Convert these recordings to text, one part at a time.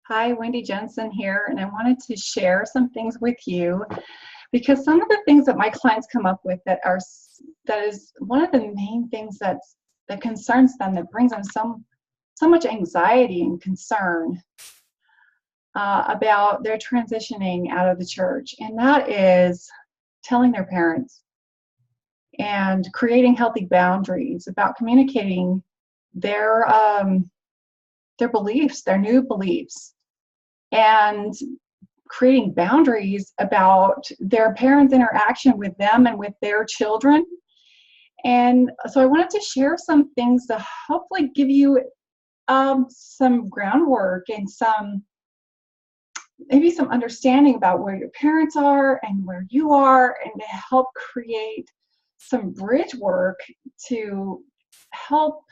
Hi, Wendy Jensen here, and I wanted to share some things with you because some of the things that my clients come up with that is one of the main things that concerns them, that brings them so much anxiety and concern about their transitioning out of the church, and that is telling their parents and creating healthy boundaries about communicating their beliefs, their new beliefs, and creating boundaries about their parents' interaction with them and with their children. And so I wanted to share some things to hopefully give you some groundwork and maybe some understanding about where your parents are and where you are, and to help create some bridge work to help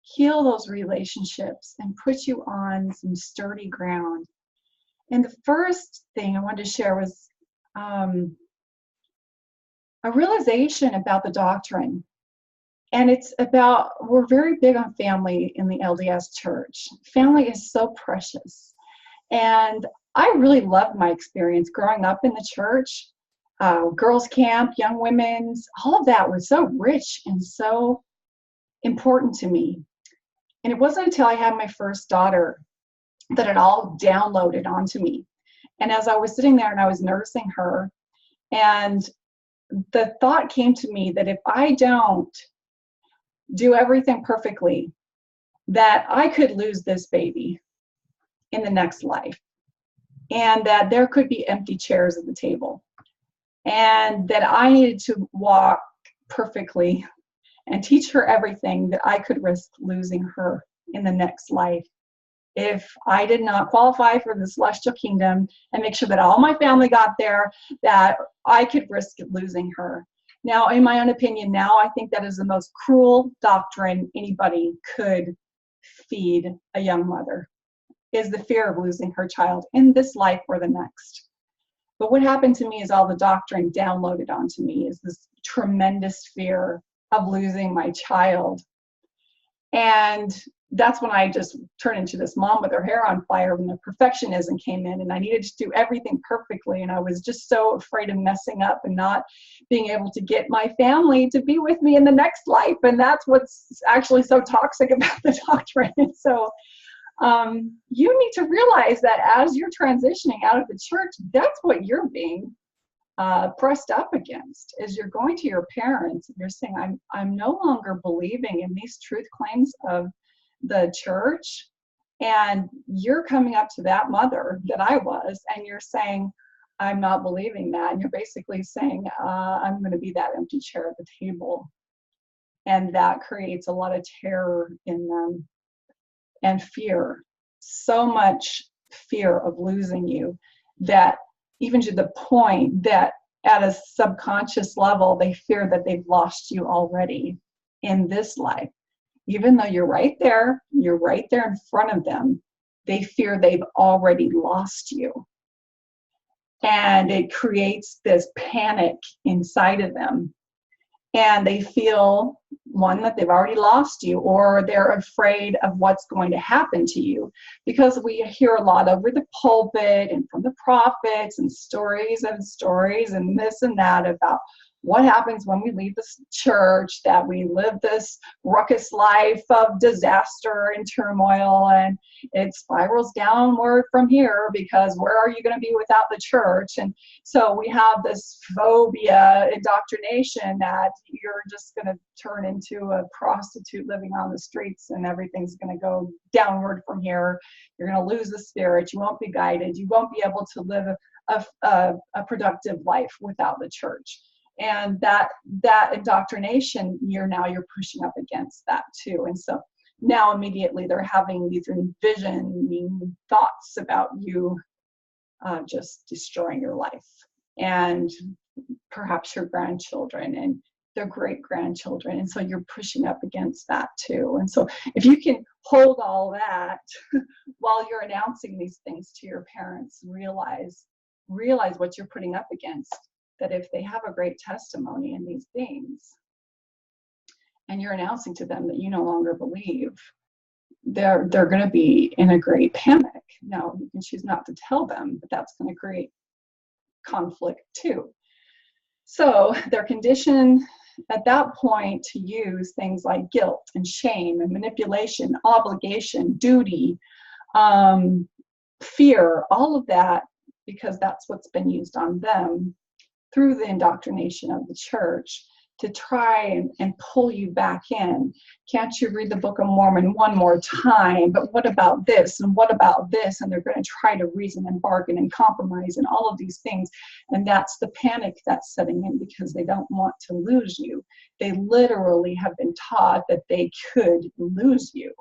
heal those relationships and put you on some sturdy ground. And the first thing I wanted to share was a realization about the doctrine. And it's about, we're very big on family in the LDS church. Family is so precious. And I really loved my experience growing up in the church. Girls' camp, young women's, all of that was so rich and so important to me. And it wasn't until I had my first daughter that it all downloaded onto me. And as I was sitting there and I was nursing her, and the thought came to me that if I don't do everything perfectly, that I could lose this baby in the next life, and that there could be empty chairs at the table, and that I needed to walk perfectly and teach her everything, that I could risk losing her in the next life if I did not qualify for the celestial kingdom and make sure that all my family got there, that I could risk losing her. Now, in my own opinion, now I think that is the most cruel doctrine anybody could feed a young mother, is the fear of losing her child in this life or the next. But what happened to me is all the doctrine downloaded onto me is this tremendous fear of losing my child. And that's when I just turned into this mom with her hair on fire, when the perfectionism came in and I needed to do everything perfectly. And I was just so afraid of messing up and not being able to get my family to be with me in the next life. And that's what's actually so toxic about the doctrine. So you need to realize that as you're transitioning out of the church, that's what you're being pressed up against. Is you're going to your parents and you're saying, I'm no longer believing in these truth claims of the church, and you're coming up to that mother that I was, and you're saying, I'm not believing that, and you're basically saying, I'm going to be that empty chair at the table. And that creates a lot of terror in them and fear, so much fear of losing you, that even to the point that at a subconscious level, they fear that they've lost you already in this life. Even though you're right there in front of them, they fear they've already lost you. And it creates this panic inside of them. And they feel, one, that they've already lost you, or they're afraid of what's going to happen to you. Because we hear a lot over the pulpit and from the prophets and stories and this and that about what happens when we leave the church, that we live this ruckus life of disaster and turmoil, and it spirals downward from here, because where are you going to be without the church? And so we have this phobia, indoctrination, that you're just going to turn into a prostitute living on the streets and everything's going to go downward from here. You're going to lose the spirit. You won't be guided. You won't be able to live a productive life without the church. And that indoctrination, you're pushing up against that too. And so now immediately they're having these envisioning thoughts about you just destroying your life, and perhaps your grandchildren and their great grandchildren. And so you're pushing up against that too. And so if you can hold all that while you're announcing these things to your parents, realize what you're putting up against. That if they have a great testimony in these things, and you're announcing to them that you no longer believe, they're going to be in a great panic. Now, you can choose not to tell them, but that's going to create conflict too. So they're conditioned at that point to use things like guilt and shame and manipulation, obligation, duty, fear, all of that, because that's what's been used on them through the indoctrination of the church to try and pull you back in. Can't you read the Book of Mormon one more time? But what about this? And what about this? And they're going to try to reason and bargain and compromise and all of these things. And that's the panic that's setting in because they don't want to lose you. They literally have been taught that they could lose you,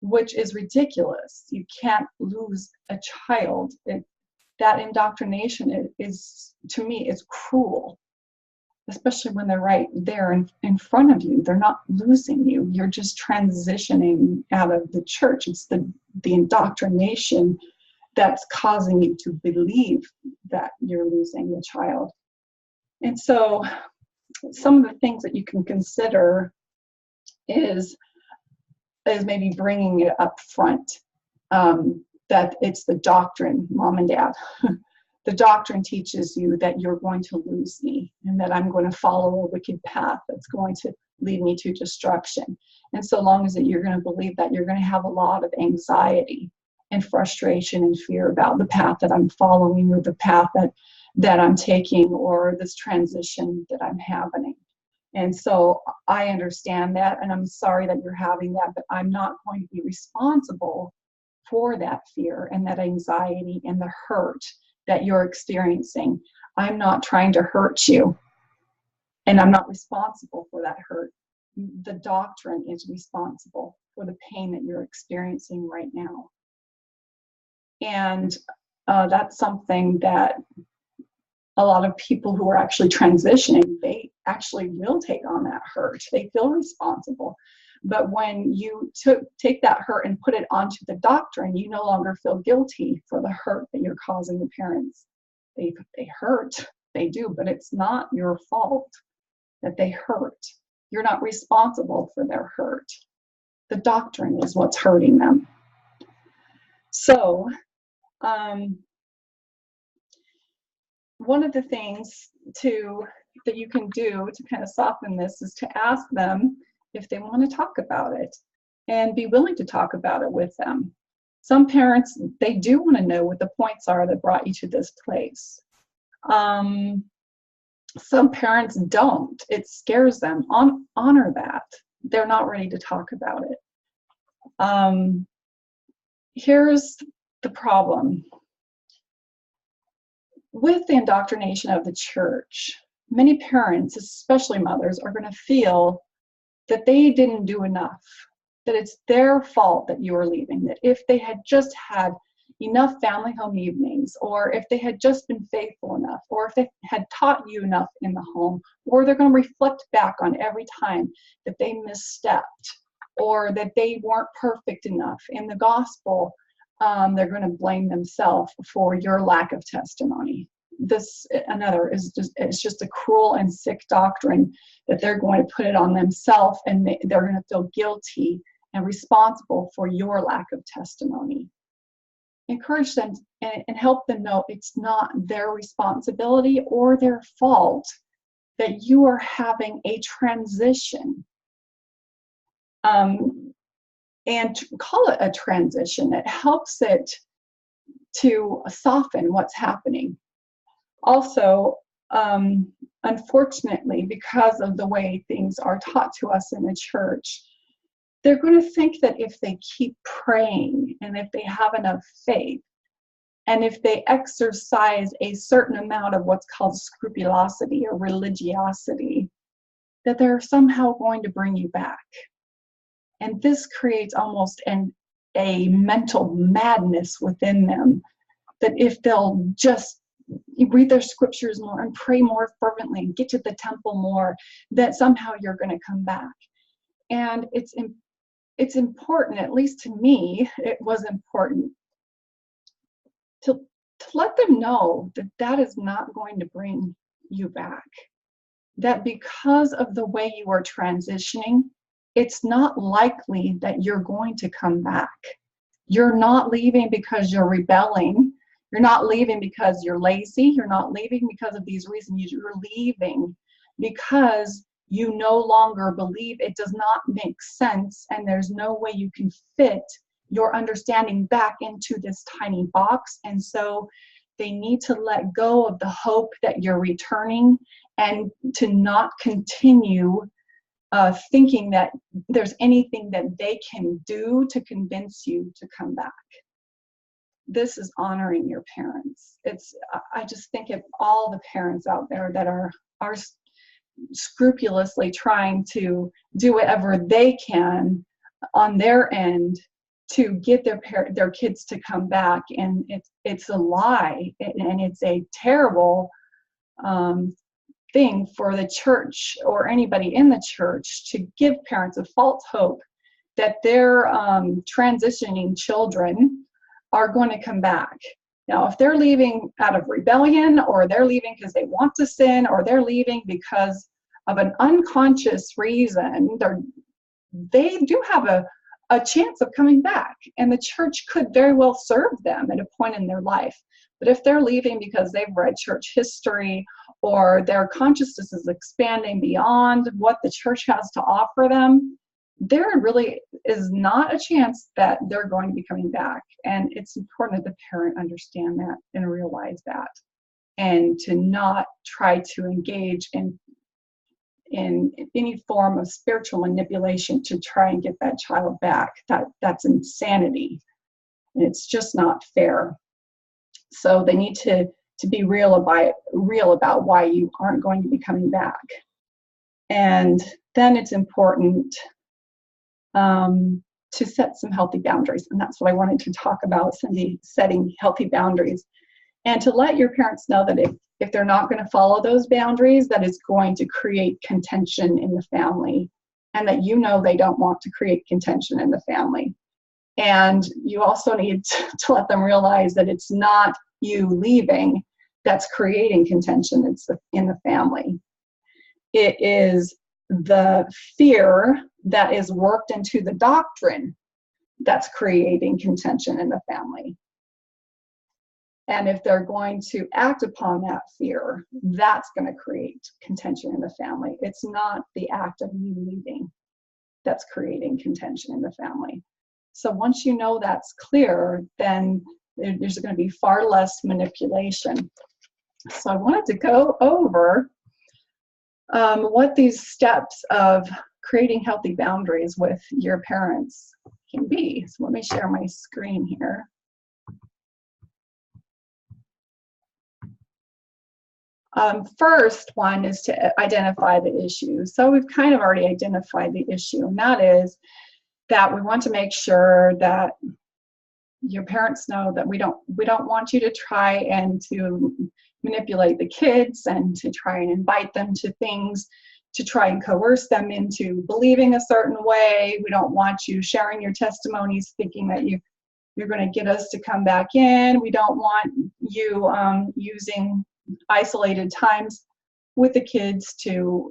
which is ridiculous. You can't lose a child. That indoctrination is, to me, is cruel. Especially when they're right there in front of you. They're not losing you. You're just transitioning out of the church. It's the indoctrination that's causing you to believe that you're losing the child. And so some of the things that you can consider is maybe bringing it up front, that it's the doctrine, mom and dad. The doctrine teaches you that you're going to lose me and that I'm going to follow a wicked path that's going to lead me to destruction. And so long as that you're going to believe that, you're going to have a lot of anxiety and frustration and fear about the path that I'm following or the path that I'm taking or this transition that I'm having. And so I understand that, and I'm sorry that you're having that, but I'm not going to be responsible for that fear and that anxiety and the hurt that you're experiencing. I'm not trying to hurt you, and I'm not responsible for that hurt. The doctrine is responsible for the pain that you're experiencing right now. And that's something that a lot of people who are actually transitioning, they actually will take on that hurt. They feel responsible. But when you take that hurt and put it onto the doctrine, you no longer feel guilty for the hurt that you're causing the parents. They hurt, they do, but it's not your fault that they hurt. You're not responsible for their hurt. The doctrine is what's hurting them. So, one of the things that you can do to kind of soften this is to ask them if they want to talk about it and be willing to talk about it with them. Some parents, they do want to know what the points are that brought you to this place. Some parents don't. It scares them. Honor that. They're not ready to talk about it. Here's the problem. With the indoctrination of the church, many parents, especially mothers, are going to feel that they didn't do enough, that it's their fault that you are leaving, that if they had just had enough family home evenings, or if they had just been faithful enough, or if they had taught you enough in the home, or they're going to reflect back on every time that they misstepped, or that they weren't perfect enough in the gospel, they're going to blame themselves for your lack of testimony. It's just a cruel and sick doctrine that they're going to put it on themselves, and they're going to feel guilty and responsible for your lack of testimony. Encourage them and help them know it's not their responsibility or their fault that you are having a transition. And call it a transition. It helps it to soften what's happening. Also, unfortunately, because of the way things are taught to us in the church, they're going to think that if they keep praying and if they have enough faith and if they exercise a certain amount of what's called scrupulosity or religiosity, that they're somehow going to bring you back. And this creates almost a mental madness within them, that if they'll just read their scriptures more and pray more fervently and get to the temple more, that somehow you're going to come back. And it's important, at least to me, it was important to let them know that that is not going to bring you back. That because of the way you are transitioning, it's not likely that you're going to come back. You're not leaving because you're rebelling. You're not leaving because you're lazy. You're not leaving because of these reasons. You're leaving because you no longer believe, it does not make sense, and there's no way you can fit your understanding back into this tiny box. And so they need to let go of the hope that you're returning, and to not continue thinking that there's anything that they can do to convince you to come back. This is honoring your parents. I just think of all the parents out there that are scrupulously trying to do whatever they can on their end to get their kids to come back, and it's a lie, and it's a terrible thing for the church or anybody in the church to give parents a false hope that their transitioning children are going to come back. Now, if they're leaving out of rebellion, or they're leaving because they want to sin, or they're leaving because of an unconscious reason, they do have a chance of coming back, and the church could very well serve them at a point in their life. But if they're leaving because they've read church history, or their consciousness is expanding beyond what the church has to offer them, there really is not a chance that they're going to be coming back. And it's important that the parent understand that and realize that, and to not try to engage in any form of spiritual manipulation to try and get that child back. That's insanity, and it's just not fair. So they need to be real about why you aren't going to be coming back. And then it's important to set some healthy boundaries, and that's what I wanted to talk about, Cindy, setting healthy boundaries, and to let your parents know that if they're not going to follow those boundaries, that it's going to create contention in the family, and that they don't want to create contention in the family. And you also need to let them realize that it's not you leaving that's creating contention in the family. It is the fear that is worked into the doctrine that's creating contention in the family. And if they're going to act upon that fear, that's going to create contention in the family. It's not the act of you leaving that's creating contention in the family. So once you know that's clear, then there's going to be far less manipulation. So I wanted to go over what these steps of creating healthy boundaries with your parents can be. So let me share my screen here. First one is to identify the issue. So we've kind of already identified the issue, and that is that we want to make sure that your parents know that we don't want you to try and to manipulate the kids and to try and invite them to things, to try and coerce them into believing a certain way. We don't want you sharing your testimonies thinking that you're going to get us to come back in. We don't want you using isolated times with the kids to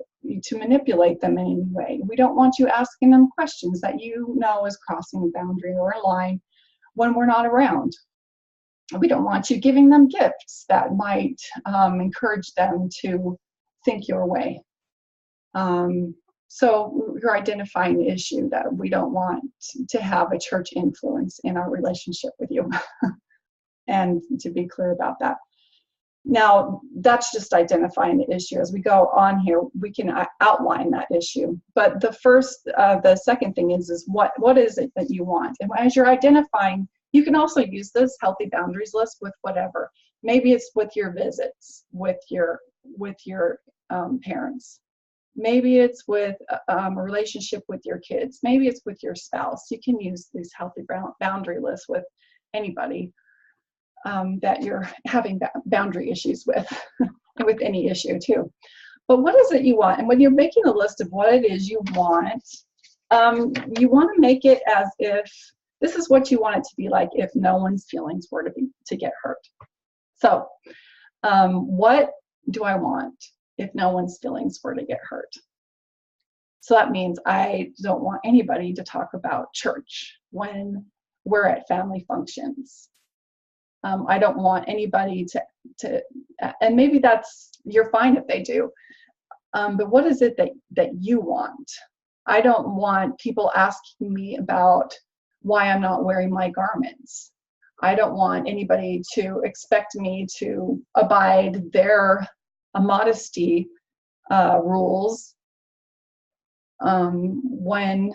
manipulate them in any way. We don't want you asking them questions that is crossing a boundary or a line when we're not around. We don't want you giving them gifts that might encourage them to think your way. So you're identifying the issue that we don't want to have a church influence in our relationship with you. And to be clear about that. Now, that's just identifying the issue. As we go on here, we can outline that issue. But the second thing is what is it that you want? And as you're identifying, you can also use this healthy boundaries list with whatever. Maybe it's with your visits, with your parents. Maybe it's with a relationship with your kids. Maybe it's with your spouse. You can use these healthy boundary lists with anybody that you're having boundary issues with, and with any issue too. But what is it you want? And when you're making a list of what it is you want to make it as if this is what you want it to be like if no one's feelings were to get hurt. So what do I want if no one's feelings were to get hurt? So that means I don't want anybody to talk about church when we're at family functions. I don't want anybody to, and maybe you're fine if they do, but what is it that you want? I don't want people asking me about why I'm not wearing my garments. I don't want anybody to expect me to abide their modesty rules when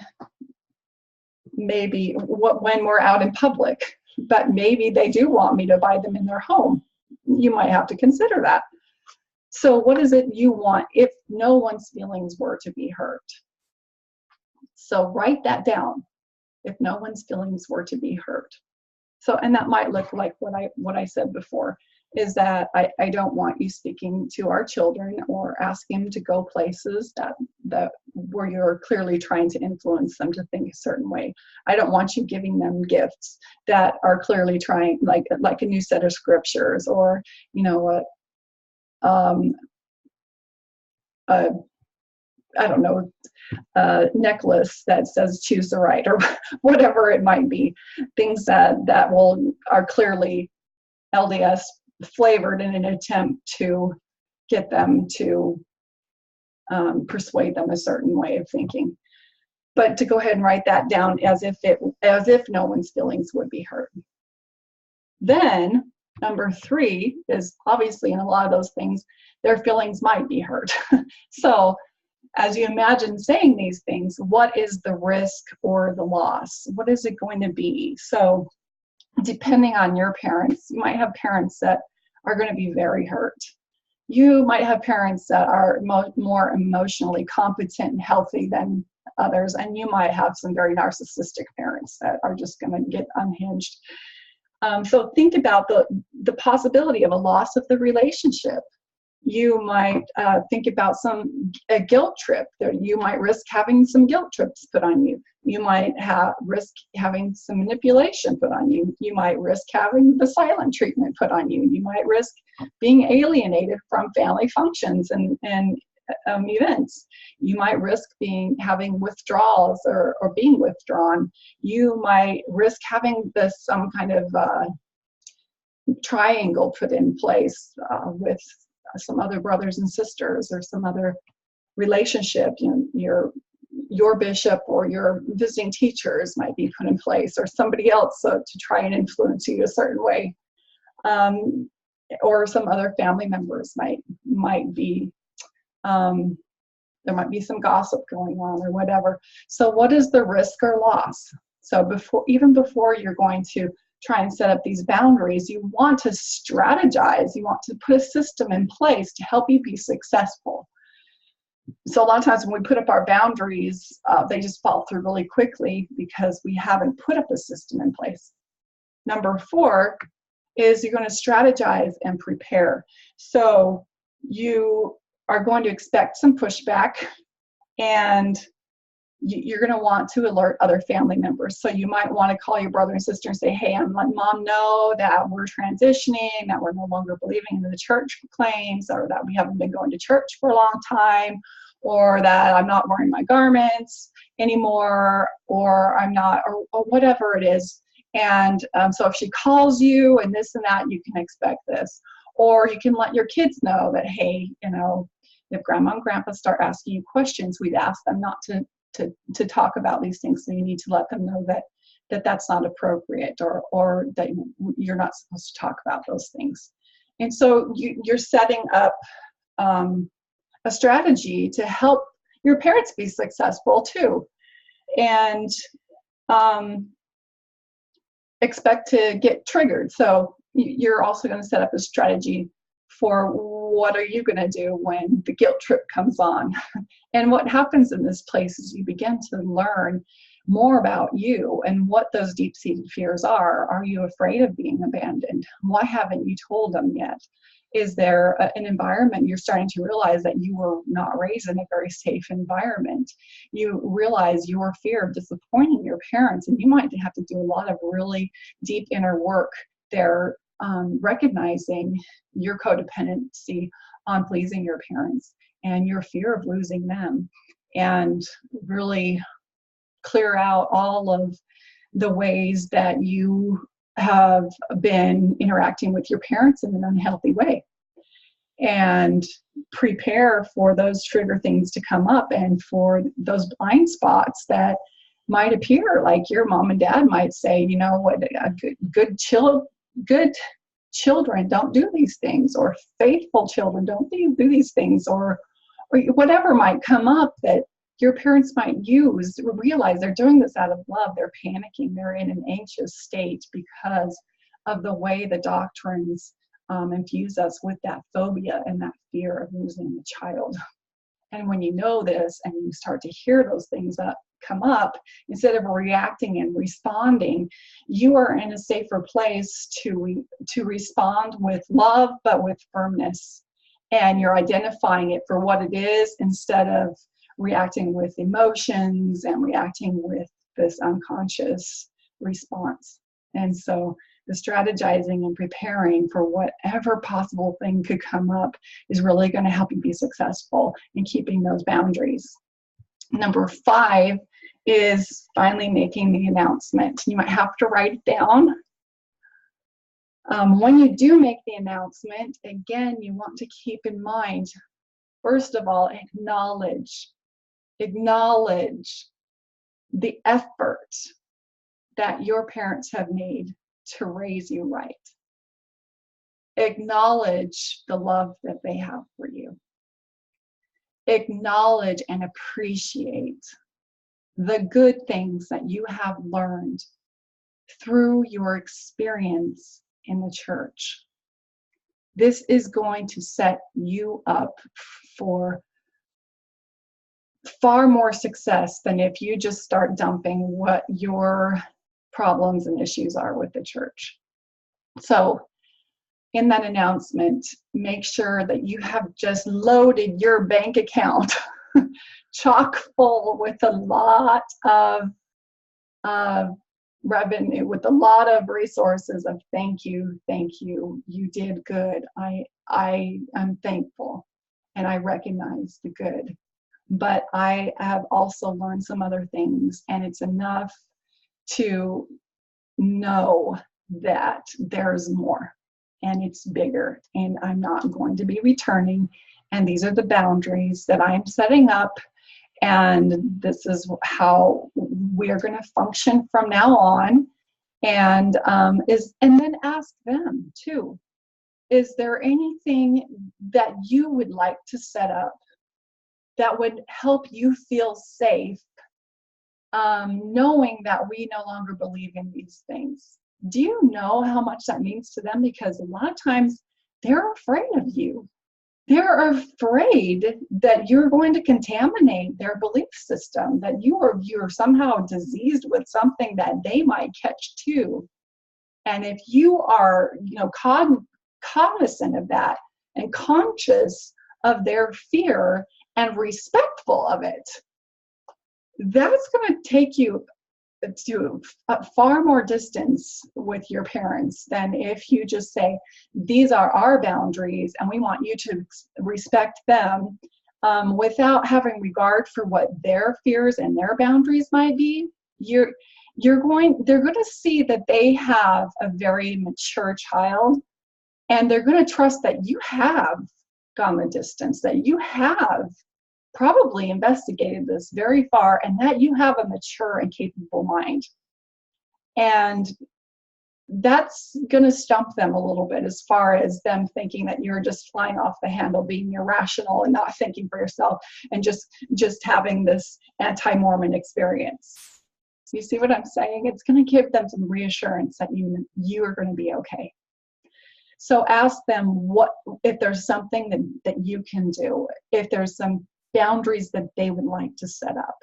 we're out in public, but maybe they do want me to abide them in their home. You might have to consider that. So what is it you want if no one's feelings were to be hurt? So write that down, if no one's feelings were to be hurt. So, and that might look like what I said before, is that I don't want you speaking to our children or asking them to go places that where you're clearly trying to influence them to think a certain way. I don't want you giving them gifts that are clearly trying, like a new set of scriptures, or I don't know, necklace that says choose the right, or whatever it might be. Things that are clearly LDS flavored in an attempt to get them to persuade them a certain way of thinking. But to go ahead and write that down as if no one's feelings would be hurt. Then number 3 is, obviously in a lot of those things, their feelings might be hurt. So as you imagine saying these things, what is the risk or the loss? What is it going to be? So depending on your parents, you might have parents that are going to be very hurt. You might have parents that are more emotionally competent and healthy than others, and you might have some very narcissistic parents that are just going to get unhinged. So think about the possibility of a loss of the relationship. You might think about a guilt trip. You might risk having some guilt trips put on you. You might risk having some manipulation put on you. You might risk having the silent treatment put on you. You might risk being alienated from family functions and events. You might risk having withdrawals or being withdrawn. You might risk having some kind of triangle put in place with some other brothers and sisters, or some other relationship. Your bishop or your visiting teachers might be put in place, or somebody else to try and influence you a certain way, or some other family members might be. There might be some gossip going on or whatever. So what is the risk or loss? So even before you're going to try and set up these boundaries, you want to strategize. You want to put a system in place to help you be successful. So a lot of times when we put up our boundaries, they just fall through really quickly because we haven't put up a system in place. Number 4 is you're going to strategize and prepare. So you are going to expect some pushback, and you're going to want to alert other family members. So you might want to call your brother and sister and say, hey, I'm letting mom know that we're transitioning, that we're no longer believing in the church claims, or that we haven't been going to church for a long time, or that I'm not wearing my garments anymore, or I'm not, or whatever it is. And so if she calls you and this and that, you can expect this. Or you can let your kids know that, hey, if grandma and grandpa start asking you questions, we'd ask them not to talk about these things. So you need to let them know that that's not appropriate, or that you're not supposed to talk about those things. And so you're setting up a strategy to help your parents be successful too, and expect to get triggered. So you're also going to set up a strategy for what are you going to do when the guilt trip comes on. And what happens in this place is you begin to learn more about you and what those deep-seated fears are. Are you afraid of being abandoned? Why haven't you told them yet? Is there an environment you're starting to realize that you were not raised in a very safe environment? You realize your fear of disappointing your parents, and you might have to do a lot of really deep inner work there, recognizing your codependency on pleasing your parents and your fear of losing them. and really clear out all of the ways that you have been interacting with your parents in an unhealthy way, and prepare for those trigger things to come up and for those blind spots that might appear. Like your mom and dad might say, you know what, good children don't do these things, or faithful children don't do these things, or whatever might come up that your parents might realize they're doing this out of love. They're panicking. They're in an anxious state because of the way the doctrines infuse us with that phobia and that fear of losing the child. And when you know this and you start to hear those things come up, instead of reacting and responding, you are in a safer place to respond with love, but with firmness. And you're identifying it for what it is, instead of reacting with emotions and reacting with this unconscious response. And so the strategizing and preparing for whatever possible thing could come up is really going to help you be successful in keeping those boundaries. Number 5 is finally making the announcement. You might have to write it down. When you do make the announcement, again, you want to keep in mind, first of all, acknowledge the effort that your parents have made to raise you right. Acknowledge the love that they have for you. Acknowledge and appreciate the good things that you have learned through your experience in the church. This is going to set you up for far more success than if you just start dumping what your problems and issues are with the church. So in that announcement, make sure that you have just loaded your bank account chock full with a lot of revenue, with a lot of resources of thank you, you did good, I am thankful, and I recognize the good. But I have also learned some other things, and it's enough to know that there's more, and it's bigger, and I'm not going to be returning, and these are the boundaries that I'm setting up, and this is how we're going to function from now on. And then ask them too, is there anything that you would like to set up that would help you feel safe, knowing that we no longer believe in these things? Do you know how much that means to them? Because a lot of times they're afraid of you. They're afraid that you're going to contaminate their belief system, that you're somehow diseased with something that they might catch too. And if you are, cognizant of that and conscious of their fear and respectful of it, that's going to take you to far more distance with your parents than if you just say, these are our boundaries and we want you to respect them, without having regard for what their fears and their boundaries might be. They're going to see that they have a very mature child, and they're going to trust that you have gone the distance, that you have probably investigated this very far, and that you have a mature and capable mind. And that's going to stump them a little bit, as far as them thinking that you're just flying off the handle, being irrational and not thinking for yourself, and just having this anti-Mormon experience. You see what I'm saying? It's going to give them some reassurance that you are going to be okay. So ask them if there's something that you can do, if there's some boundaries that they would like to set up.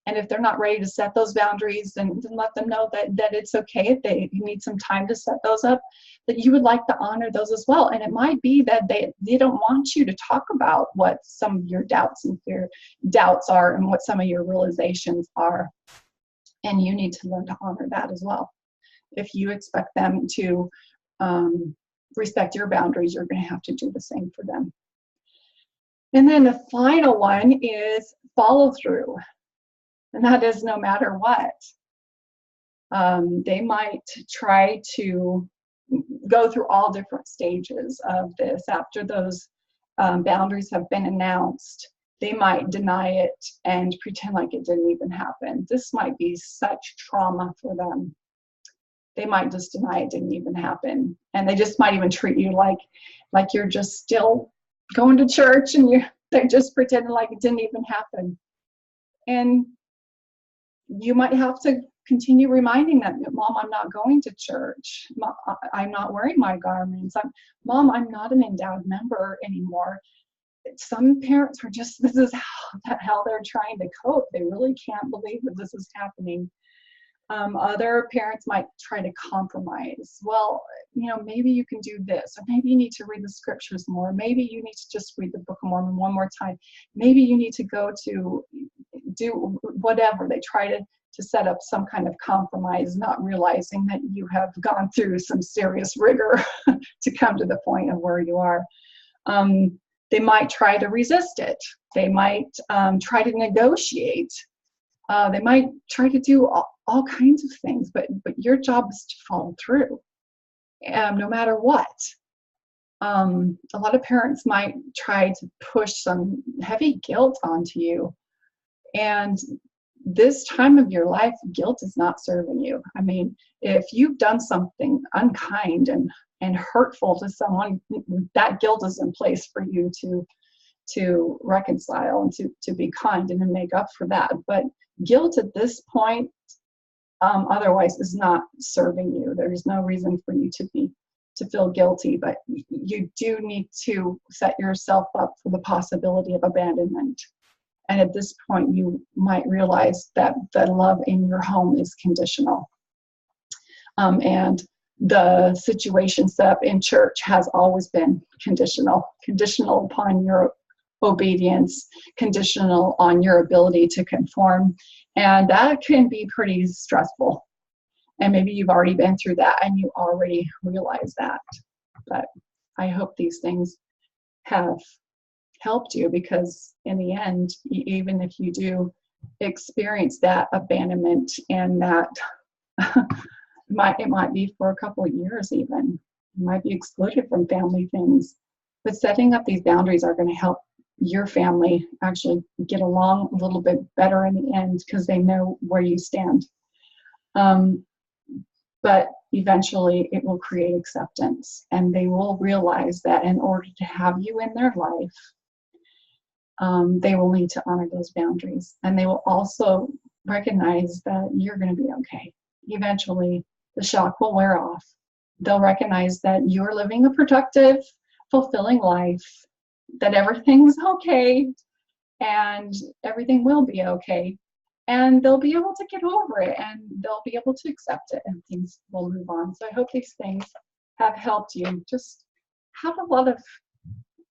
And if they're not ready to set those boundaries, then let them know that it's okay if they need some time to set those up, that you would like to honor those as well. And it might be that they don't want you to talk about what some of your doubts are and what some of your realizations are. And you need to learn to honor that as well. If you expect them to respect your boundaries, you're going to have to do the same for them. And then the final one is follow through. And that is no matter what. They might try to go through all different stages of this. After those boundaries have been announced, they might deny it and pretend like it didn't even happen. This might be such trauma for them. They might just deny it didn't even happen. And they just might even treat you like you're just still going to church and they're just pretending like it didn't even happen. And you might have to continue reminding them, Mom, I'm not going to church. Mom, I'm not wearing my garments. Mom, I'm not an endowed member anymore. Some parents are just, this is how they're trying to cope. They really can't believe that this is happening. Other parents might try to compromise. Well, maybe you can do this, or maybe you need to read the scriptures more. Maybe you need to just read the Book of Mormon one more time. Maybe you need to go to do whatever. They try to set up some kind of compromise, not realizing that you have gone through some serious rigor to come to the point of where you are. They might try to resist it. They might try to negotiate. They might try to do all kinds of things, but your job is to follow through, no matter what. A lot of parents might try to push some heavy guilt onto you. And this time of your life, guilt is not serving you. I mean, if you've done something unkind and hurtful to someone, that guilt is in place for you to reconcile and to be kind and to make up for that. But guilt at this point, otherwise, is not serving you. There's no reason for you to feel guilty, but you do need to set yourself up for the possibility of abandonment. And at this point, you might realize that the love in your home is conditional. And the situation set up in church has always been conditional upon your obedience, conditional on your ability to conform. And that can be pretty stressful. And maybe you've already been through that and you already realize that. But I hope these things have helped you, because in the end, even if you do experience that abandonment and that it might be for a couple of years even, you might be excluded from family things, but setting up these boundaries are going to help your family actually get along a little bit better in the end, because they know where you stand. But eventually it will create acceptance, and they will realize that in order to have you in their life, they will need to honor those boundaries. And they will also recognize that you're going to be okay. Eventually, the shock will wear off. They'll recognize that you're living a productive, fulfilling life, that everything's okay, and everything will be okay. And they'll be able to get over it, and they'll be able to accept it, and things will move on. So I hope these things have helped you. Just have a lot of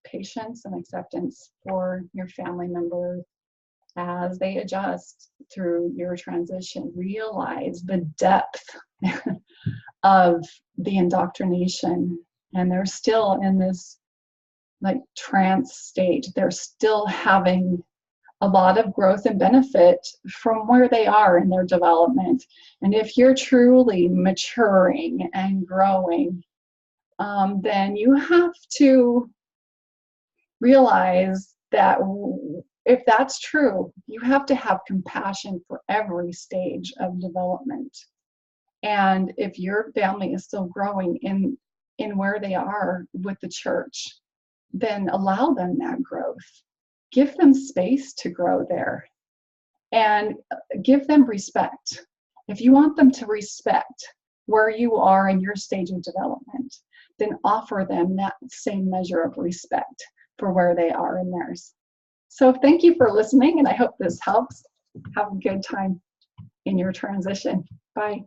patience and acceptance for your family members as they adjust through your transition. Realize the depth of the indoctrination, and they're still in this trance state. They're still having a lot of growth and benefit from where they are in their development. And if you're truly maturing and growing, then you have to realize that if that's true, you have to have compassion for every stage of development. And if your family is still growing in where they are with the church, then allow them that growth. Give them space to grow there, and give them respect. If you want them to respect where you are in your stage of development, then offer them that same measure of respect for where they are in theirs. So thank you for listening, and I hope this helps. Have a good time in your transition. Bye.